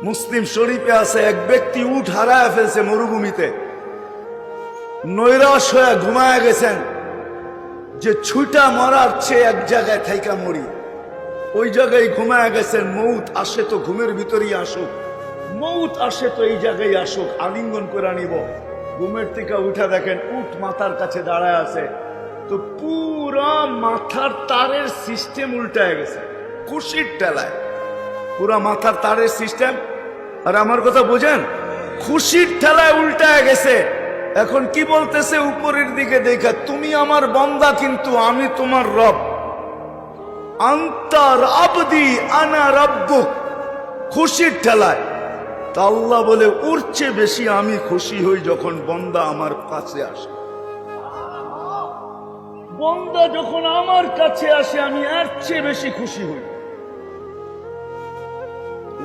মুসলিম শরীফে আছে, এক ব্যক্তি উট হারায় ফেলছে মরুভূমিতে, নৈরাশ হয়ে ঘুমায় গেছেন যে ছুটা মরার চেয়ে এক জায়গায় থাইকা মরি। ওই জায়গায় ঘুমায় গেছেন, মৌত আসে তো ঘুমের ভিতরেই আসুক, মৌত আসে তো এই জায়গায় আসুক, আলিঙ্গন করে নিব। ঘুমের থেকে উঠা দেখেন উট মাথার কাছে দাঁড়ায় আছে, তো পুরা মাথার তারের সিস্টেম উল্টায় গেছে খুশির ঠেলায়, পুরা মাথার তারের সিস্টেম। আর আমার কথা বোঝেন, খুশির ঠেলায় উল্টায় গেছে। এখন কি বলতেছে উপরের দিকে দেখা, তুমি আমার বান্দা কিন্তু আমি তোমার রব, আন্তার আবদি আনা রব্বুক। খুশির ঠেলায় তা আল্লাহ বলে ওর চেয়ে বেশি আমি খুশি হই যখন বান্দা আমার কাছে আসে। বান্দা যখন আমার কাছে আসে আমি এর চেয়ে বেশি খুশি হই।